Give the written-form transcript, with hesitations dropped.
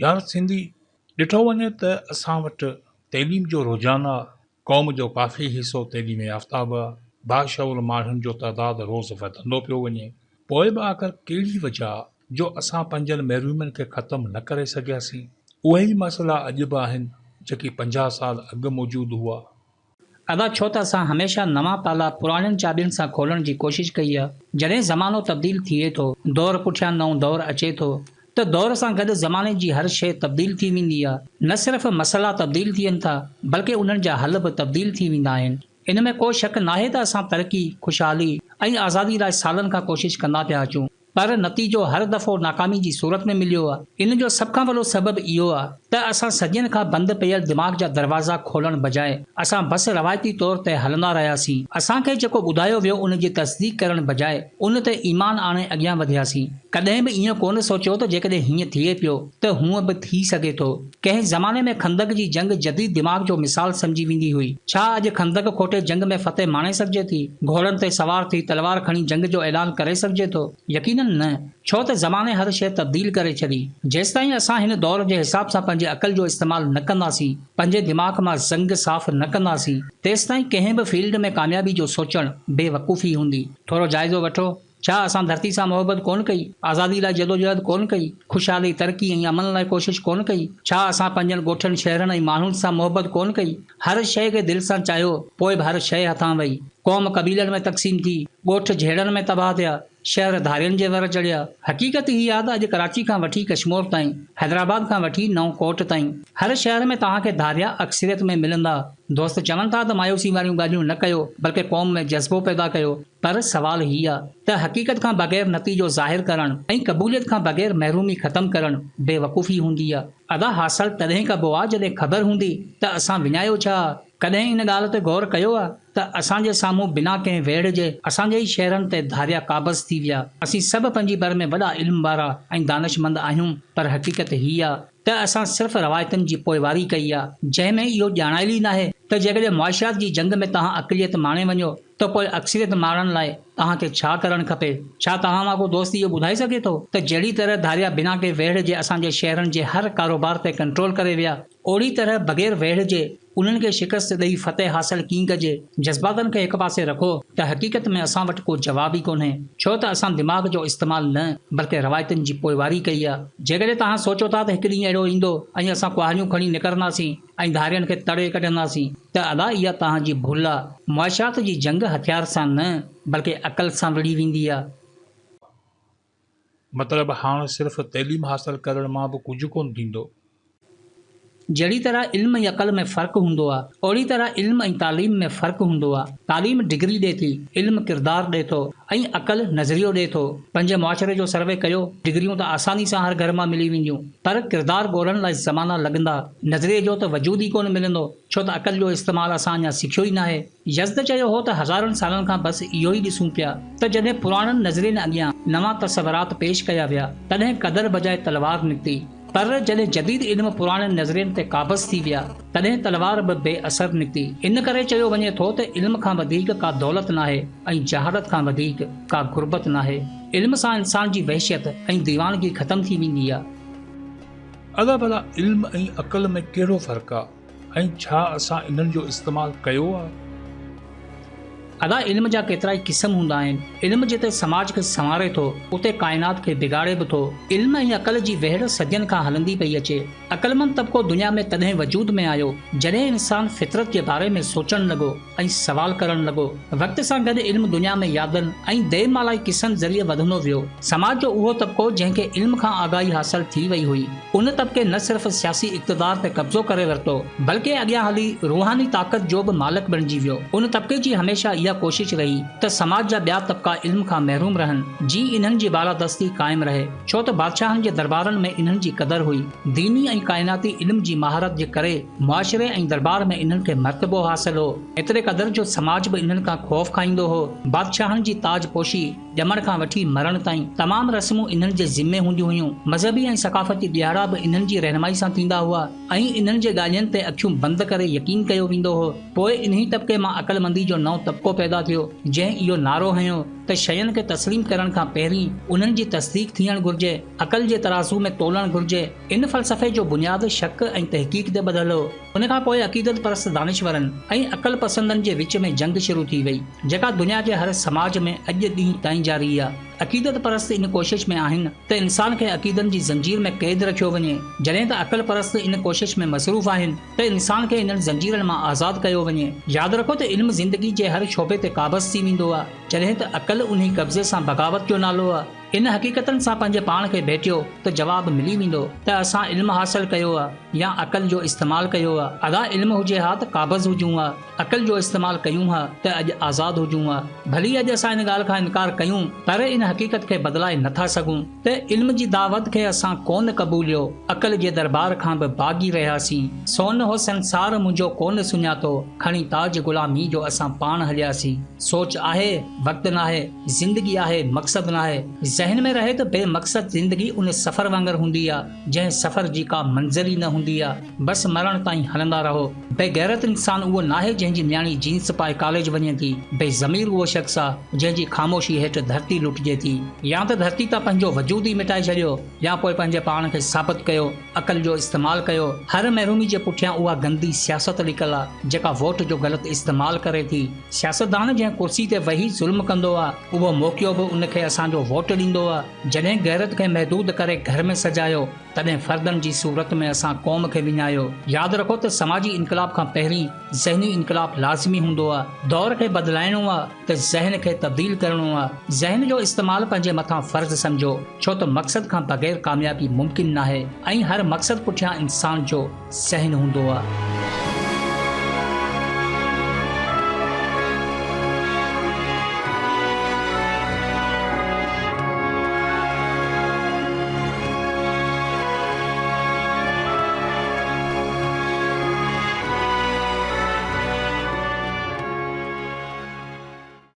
यार सिंधी ॾिठो वञे त असां वटि तइलीम जो रुझान आहे। क़ौम जो काफ़ी हिसो तइलीम याफ़्ता बि आहे। बाशऊर माण्हुनि जो तइदादु रोज़ु वधंदो पियो वञे। पोइ बि आख़िर कहिड़ी वजह आहे जो असां पंहिंजनि महरूमनि खे ख़तमु न करे सघियासीं? उहे ई मसइला अॼु बि आहिनि जेकी 50 साल अॻु मौजूदु हुआ। अदा छो त असां हमेशह नवां ताला पुराणियुनि चाॿियुनि सां खोलण जी कोशिश कई आहे। जॾहिं ज़मानो तब्दील थिए थो, दौर पुठियां नओं दौर अचे थो, त दौर सां गॾु ज़माने जी हर शइ तब्दील थी वेंदी आहे। न सिर्फ़ मसइला तब्दील थियनि था, बल्कि उन्हनि जा हल बि तब्दील थी वेंदा आहिनि। इन में को शक नाहे त असां तरक़ी, ख़ुशहाली ऐं आज़ादी लाइ सालनि खां कोशिश कंदा पिया अचूं, पर नतीजो हर दफ़ो नाकामी जी सूरत में मिलियो आहे। इन जो सभ खां वॾो सबबु इहो आहे त असां सदियुनि खां बंदि पियल दिमाग़ जा दरवाज़ा खोलण बजाए असां बसि रवायती तौर ते हलंदा रहियासीं। असांखे जेको ॿुधायो वियो उन जी तस्दीक करण बजाए उन ते ईमान आणे अॻियां वधियासीं। कॾहिं बि ईअं कोन सोचियो त जेकॾहिं हीअं थिए पियो त हूअं बि थी सघे थो। कंहिं ज़माने में खंदक जी जंग जदीद दिमाग़ जो मिसाल सम्झी वेंदी हुई। छा अॼु खंदक खोटे जंग में फतेह माणे सघिजे थी? घोड़नि ते सवार थी तलवार खणी जंग जो ऐलान करे सघिजे थो? यकीनन न, छो त ज़माने हर शइ तब्दील करे छॾी। जेसिताईं असां हिन दौर जे हिसाब सां पंहिंजे अक़ल जो इस्तेमालु न कंदासीं, पंहिंजे दिमाग़ मां ज़ंग साफ़ न कंदासीं, तेसिताईं कंहिं बि फील्ड में कामयाबी जो सोचणु बेवकूफ़ी हूंदी। थोरो जाइज़ो वठो, छा असां धरती सां मोहबत कोन कई? आज़ादी लाइ जदोजहद कोन कई? ख़ुशहाली, तरक़ी ऐं अमन लाइ कोशिश कोन कई? छा असां पंहिंजनि ॻोठनि, शहरनि ऐं माण्हुनि सां मोहबत कोन कई? हर शइ खे दिलि सां चाहियो, पोइ बि हर शइ हथां वई। क़ौम क़बीलनि में तक़सीम थी, ॻोठ झेड़नि में तबाह थिया, शहर धारियुनि जे वर चढ़िया। हक़ीक़त हीअ आहे त अॼु कराची खां वठी कश्मीर ताईं, हैदराबाद खां वठी नओं कोट ताईं, हर शहर में तव्हांखे धारिया अक्सरियत में मिलंदा। दोस्त चवनि था त मायूसी वारियूं ॻाल्हियूं न कयो, बल्कि क़ौम में जज़्बो पैदा कयो। पर सवाल हीअ आहे त हक़ीक़त खां बग़ैर नतीजो ज़ाहिर करणु ऐं क़बूलियत खां बग़ैर महरूमी ख़तमु करणु बेवकूफ़ी हूंदी आहे। अदा हासिल तॾहिं कबो आहे जॾहिं ख़बर हूंदी त असां विञायो छा। कॾहिं इन ॻाल्हि ते गौर कयो आहे त असांजे साम्हूं बिना कंहिं वेड़ जे असांजे ई शहरनि ते धारिया काबज़ थी विया। असीं सभु पंहिंजी बर में वॾा इल्म वारा ऐं दानिशमंद आहियूं, पर हक़ीक़त हीअ आहे त असां सिर्फ़ रवायतुनि जी पोइवारी कई आहे, जंहिंमें इहो ॼाणाइल ई नाहे त जेकॾहिं मुआशियात जी जंग में तव्हां अक़लियत माणे वञो त पोइ अक्सरियत माणण लाइ तव्हांखे छा करणु खपे? छा तव्हां मां को दोस्त इहो ॿुधाए सघे थो त जहिड़ी तरह धारिया बिना कंहिं वेड़ जे असांजे शहरनि जे हर कारोबार ते कंट्रोल करे विया, ओड़ी तरह बग़ैर वेड़ जे उन्हनि खे शिकस्त ॾेई फतेह हासिल कीअं कजे? जज़्बातनि खे हिकु पासे रखो त हक़ीक़त में असां वटि को जवाब ई कोन्हे, छो त असां दिमाग़ जो इस्तेमालु न बल्कि रवायतुनि जी पोइवारी कई आहे। जेकॾहिं तव्हां सोचो था त हिकु ॾींहुं अहिड़ो ईंदो ऐं असां कुहारियूं खणी निकिरंदासीं ऐं धारियनि खे तड़े कढंदासीं, त अदा इहा तव्हांजी भुल आहे। मुआशियात जी जंग हथियार सां न बल्कि अक़ल सां विड़ी वेंदी आहे। मतिलबु हाणे सिर्फ़ तइलीम हासिल करण मां बि कुझु कोन थींदो? जहिड़ी तरह इल्म ऐं अक़ल में फ़र्क़ु हूंदो आहे, ओड़ी तरह इल्म ऐं तालीम में फ़र्क़ु हूंदो आहे। तालीम डिग्री ॾिए थी, इल्म किरदारु ॾिए थो ऐं अक़ल नज़रियो ॾिए थो। पंहिंजे मुआशिरे जो सर्वे कयो, डिग्रियूं त आसानी सां हर घर मां मिली वेंदियूं, पर किरदारु ॻोल्हण लाइ ज़माना लॻंदा। नज़रिये जो त वजूद ई कोन मिलंदो, छो त अक़ल जो इस्तेमालु असां अञा सिखियो ई नाहे। यज़्द चयो हो त हज़ारनि सालनि खां बसि इहो ई ॾिसूं पिया त जॾहिं पुराणनि नज़रियनि अॻियां नवां तसवरात पेश कया विया, तॾहिं क़दर बजाए तलवार निकिती। पर जॾहिं जदीद इल्म पुराणे नज़रियनि ते काबज़ थी विया, तॾहिं तलवार बि बेअसर निकिती। इन करे चयो वञे थो त इल्म खां वधीक का दौलत नाहे ऐं जहालत खां वधीक का गुरबत नाहे। इल्म सां इंसान जी वहशियत ऐं दीवानगी ख़तम थी वेंदी आहे। अदा भला इल्म ऐं अक़ल में कहिड़ो फ़र्क़ु आहे ऐं छा असां इन्हनि जो इस्तेमालु कयो आहे? अदा इल्म जा केतिरा ई क़िस्म हूंदा आहिनि। इल्म जिते समाज खे संवारे थो, उते काइनात खे बिगाड़े बि थो। इल्म ऐं अक़ल जी वेड़ सदियुनि खां हलंदी पई अचे। अक़लमंद तबिको दुनिया में तॾहिं वजूद में आयो जॾहिं इंसान फितरत जे बारे में सोचणु लॻो ऐं सवाल करणु लॻो। वक़्त सां गॾु इल्म दुनिया में यादनि ऐं देमालाई किसनि ज़रिए वधंदो वियो। समाज जो उहो तबिको जंहिंखे इल्म खां आगाही हासिल थी वई हुई, उन तबिके न सिर्फ़ सियासी इक़्तिदार ते कब्ज़ो करे वरितो, बल्कि अॻियां हली रूहानी ताक़त जो बि मालिक बणिजी वियो। उन तबिके जी हमेशा इहा कोशिश रही त समाज जा ॿिया तबिका इल्म खां महरूम रहनि, जी इन्हनि जी बालादस्ती क़ाइमु रहे, छो त बादशाहनि जे दरबारनि में इन्हनि जी क़दर हुई। दीनी ऐं काइनाती इल्म जी महारत जे करे मुआशिरे ऐं दरबार में इन्हनि खे मर्तबो हासिल हो। एतिरे क़दर जो समाज बि इन्हनि खां ख़ौफ़ खाईंदो हो। बादशाहनि जी ताजपोशी ॼमण खां वठी मरण ताईं तमाम रस्मूं इन्हनि जे ज़िम्मे हूंदियूं हुयूं। मज़हबी ऐं सक़ाफ़ती ॾियारा बि इन्हनि जी रहनुमाई सां थींदा हुआ ऐं इन्हनि जे ॻाल्हियुनि ते अखियूं बंदि करे यकीन कयो वेंदो हो। पोइ इन्ही तबिके मां अक़लमंदी जो नओं तबिको पैदा थियो, जंहिं इहो नारो हयो त शयुनि खे तस्लीम करण खां पहिरीं उन्हनि जी तस्दीक थियणु घुर्जे, अक़ल जे तराज़ू में तोलणु घुर्जे। इन फ़लसफ़े जो बुनियाद शक ऐं तहक़ीक़ ते ॿधल हो। उन खां पोइ अक़ीदत परस्त दानिशवरनि ऐं अक़ल पसंदनि जे विच में जंग शुरू थी वई, जेका दुनिया जे हर समाज में अॼु ॾींहुं ताईं जारी आहे। अक़ीदत परस्त इन कोशिश में आहिनि त इंसान खे अक़ीदनि जी ज़ंजीर में क़ैद रखियो वञे, जॾहिं त अक़ल परस्त इन कोशिश में मसरूफ़ आहिनि त इंसान खे इन्हनि ज़ंजीरनि मां आज़ादु कयो वञे। यादि रखो त इल्मु ज़िंदगी जे हर शोबे ते काबज़ थी वेंदो आहे, जॾहिं त अक़ल उन कब्ज़े सां बग़ावत जो नालो आहे। इन हक़ीक़तनि सां पंहिंजे पाण खे भेटियो त जवाबु मिली वेंदो त असां इल्मु हासिल कयो आहे या अक़ल जो इस्तेमालु कयो आहे। अदा इल्मु हुजे हा त काबज़ हुजूं हा, अक़ल जो इस्तेमालु कयूं हा त अॼु आज़ादु हुजूं हा। भली अॼु असां इन ॻाल्हि खां इनकार कयूं, पर इन हक़ीक़त खे बदिलाए नथा सघूं त इल्म जी दावत खे असां कोन क़बूलियो, अक़ल जे दरबार खां बि भागी रहियासीं। सोन हो संसार मुंहिंजो कोन सुञातो, खणी ताज ग़ुलामी जो असां पाण हलियासीं। सोच आहे वक़्तु नाहे, ज़िंदगी आहे मक़सदु नाहे। ज़हन में रहे त बेमक़सद ज़िंदगी उन सफ़र वांगुरु हूंदी आहे जंहिं सफ़र जी का मंज़िल ई न हूंदी आहे, बसि मरण ताईं हलंदा रहो। बेगैरत इंसान उहो नाहे जंहिंजी न्याणी जींस पाए कॉलेज वञे थी। बेज़मीर उहो शख़्स आहे जंहिंजी ख़ामोशी हेठि धरती लुटिजे थी। या त धरती तां पंहिंजो वजूद ई मिटाए छॾियो या पोइ पंहिंजे पाण खे साबित कयो, अक़ल जो इस्तेमालु कयो। हर महरूमी जे पुठियां उहा गंदी सियासत लिकल आहे जेका वोट जो ग़लति इस्तेमालु करे थी। सियासतदान जंहिं कुर्सी ते वेही ज़ुल्म कंदो आहे, उहो मौक़ियो बि उनखे असांजो वोट ॾींदो आहे। जॾहिं गैरत खे महदूद करे घर में सजायो, तॾहिं फर्दनि जी सूरत में असां क़ौम खे विञायो। यादि रखो त समाजी इनकलाब खां पहिरीं ज़हनी इनकलाब लाज़मी हूंदो आहे। दौर खे बदिलाइणो आहे त ज़हन खे तब्दील करणो आहे। ज़हन जो इस्तेमालु पंहिंजे मथां फ़र्ज़ सम्झो, छो त मक़सद खां बग़ैर कामयाबी मुमकिन नाहे ऐं हर मक़सद पुठियां इंसान जो ज़हन हूंदो आहे।